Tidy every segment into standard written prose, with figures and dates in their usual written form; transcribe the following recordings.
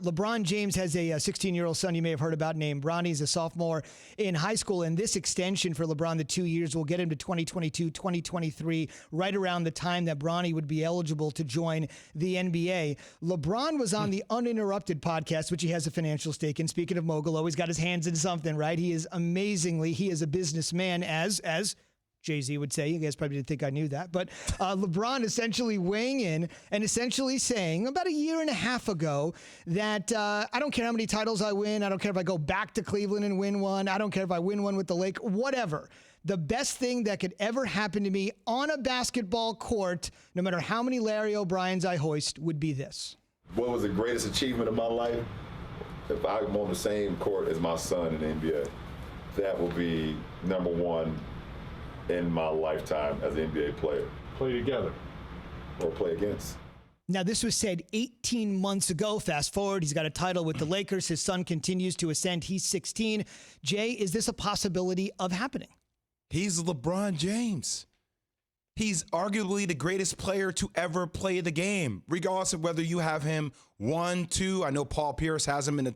LeBron James has a 16-year-old son you may have heard about named Bronny. He's a sophomore in high school, and this extension for LeBron, the 2 years, will get him to 2022, 2023, right around the time that Bronny would be eligible to join the NBA. LeBron was on the Uninterrupted podcast, which he has a financial stake in. Speaking of mogul, always got his hands in something, right? He is a businessman, as Jay-Z would say. You guys probably didn't think I knew that. But LeBron essentially weighing in and essentially saying about a year and a half ago that I don't care how many titles I win. I don't care if I go back to Cleveland and win one. I don't care if I win one with the Lakers, whatever. The best thing that could ever happen to me on a basketball court, no matter how many Larry O'Briens I hoist, would be this. What was the greatest achievement of my life? If I'm on the same court as my son in the NBA, that will be number one in my lifetime as an NBA player. Play together. Or play against. Now, this was said 18 months ago. Fast forward, he's got a title with the Lakers. His son continues to ascend. He's 16. Jay, is this a possibility of happening? He's LeBron James. He's arguably the greatest player to ever play the game, regardless of whether you have him 1, 2. I know Paul Pierce has him in the,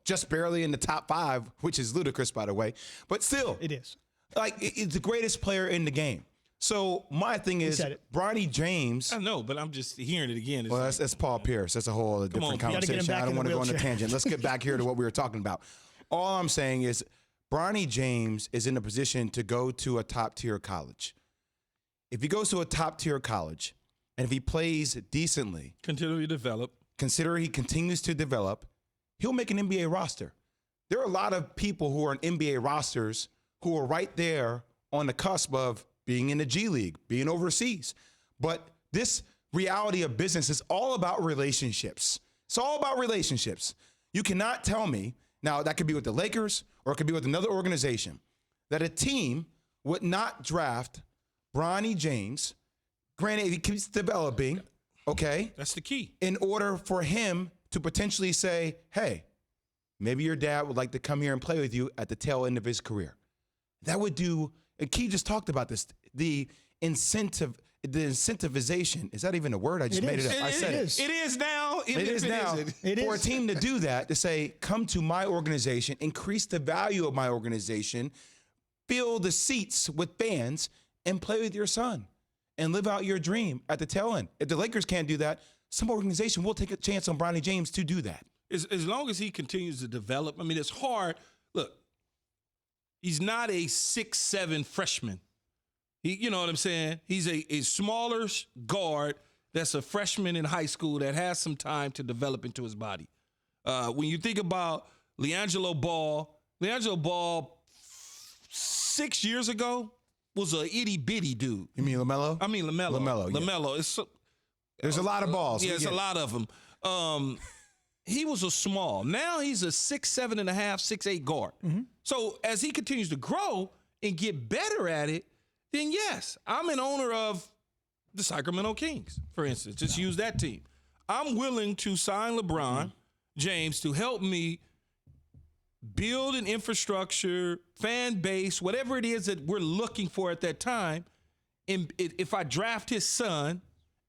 just barely in the top 5, which is ludicrous, by the way. But still. It is. Like, it's the greatest player in the game. So my thing is, Bronny James. I know, but I'm just hearing it again. Well, that's Paul Pierce. That's a whole different conversation. I don't want to go on a tangent. Let's get back here to what we were talking about. All I'm saying is Bronny James is in a position to go to a top-tier college. If he goes to a top-tier college and if he plays decently, consider he continues to develop, he'll make an NBA roster. There are a lot of people who are on NBA rosters who are right there on the cusp of being in the G League, being overseas. But this reality of business is all about relationships. It's all about relationships. You cannot tell me, now that could be with the Lakers or it could be with another organization, that a team would not draft Bronny James, granted he keeps developing, okay? That's the key. In order for him to potentially say, hey, maybe your dad would like to come here and play with you at the tail end of his career. That would do, and Key just talked about this, the incentivization. Is that even a word? I just made it up. I said it. It is now. It is now. For a team to do that, to say, come to my organization, increase the value of my organization, fill the seats with fans, and play with your son and live out your dream at the tail end. If the Lakers can't do that, some organization will take a chance on Bronny James to do that. As long as he continues to develop, I mean, it's hard. Look, he's not a 6'7" freshman. You know what I'm saying? He's a smaller guard that's a freshman in high school that has some time to develop into his body. When you think about LiAngelo Ball 6 years ago was a itty-bitty dude. You mean LaMelo? I mean LaMelo. LaMelo. Yeah. There's a lot of balls. Yeah, it's a lot of them. He was a small. Now he's a 6'7.5", 6'8" guard. Mm-hmm. So as he continues to grow and get better at it, then yes, I'm an owner of the Sacramento Kings, for instance. Just use that team. I'm willing to sign LeBron James to help me build an infrastructure, fan base, whatever it is that we're looking for at that time. And if I draft his son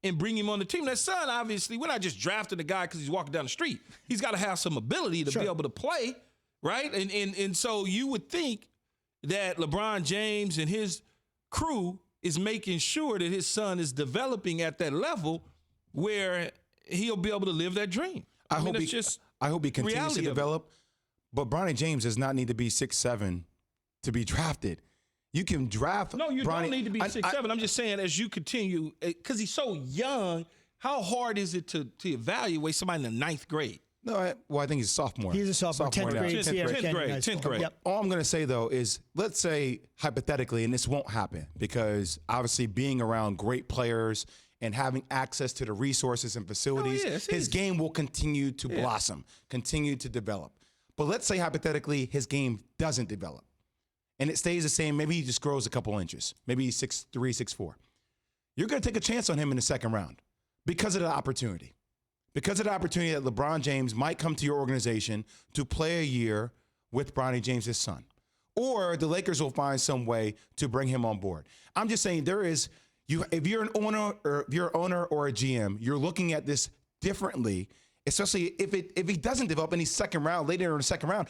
and bring him on the team, that son, obviously, we're not just drafting a guy because he's walking down the street. He's got to have some ability to be able to play, right? And so you would think that LeBron James and his crew is making sure that his son is developing at that level where he'll be able to live that dream. I hope he continues to develop. But Bronny James does not need to be 6'7" to be drafted. You can draft. No, you don't need to be 6'7". I'm just saying, as you continue, because he's so young, how hard is it to evaluate somebody in the ninth grade? No, I think he's a sophomore. He's a sophomore. 10th grade. 10th grade. Yep. All I'm going to say, though, is let's say hypothetically, and this won't happen because obviously being around great players and having access to the resources and facilities, his game will continue to blossom, continue to develop. But let's say hypothetically his game doesn't develop and it stays the same. Maybe he just grows a couple inches. Maybe he's 6'3", 6'4". You're going to take a chance on him in the second round because of the opportunity. Because of the opportunity that LeBron James might come to your organization to play a year with Bronny James, his son. Or the Lakers will find some way to bring him on board. I'm just saying if you're an owner or a GM, you're looking at this differently especially if he doesn't develop in the second round, later in the second round.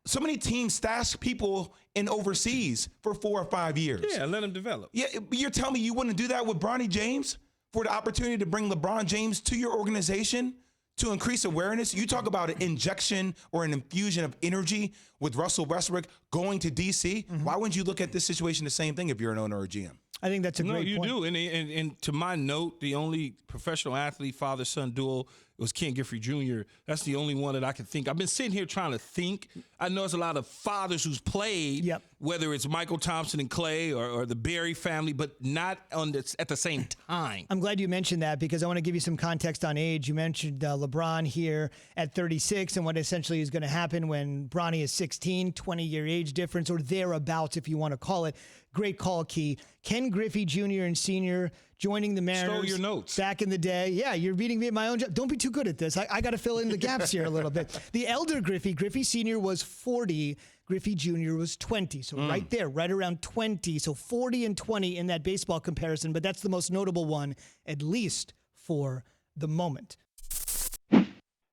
So many teams stash people in overseas for 4 or 5 years. Yeah, let him develop. Yeah, you're telling me you wouldn't do that with Bronny James for the opportunity to bring LeBron James to your organization to increase awareness? You talk about an injection or an infusion of energy with Russell Westbrook going to D.C. Why wouldn't you look at this situation the same thing if you're an owner or GM? I think that's a great point. No, you do. And to my note, the only professional athlete father-son duo was Ken Griffey Jr. That's the only one that I can think. I've been sitting here trying to think. I know there's a lot of fathers who's played, whether it's Michael Thompson and Clay or the Berry family, but not at the same time. I'm glad you mentioned that because I want to give you some context on age. You mentioned LeBron here at 36 and what essentially is going to happen when Bronny is 16, 20-year age difference or thereabouts, if you want to call it. Great call, Key. Ken Griffey Jr. and Sr. joining the Mariners. Stole your notes. Back in the day. Yeah, you're beating me at my own job. Don't be too good at this. I got to fill in the gaps here a little bit. The elder Griffey Sr. was 40. Griffey Jr. was 20. So right there, right around 20. So 40 and 20 in that baseball comparison. But that's the most notable one, at least for the moment.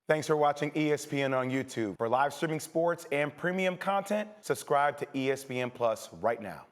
Thanks for watching ESPN on YouTube. For live streaming sports and premium content, subscribe to ESPN Plus right now.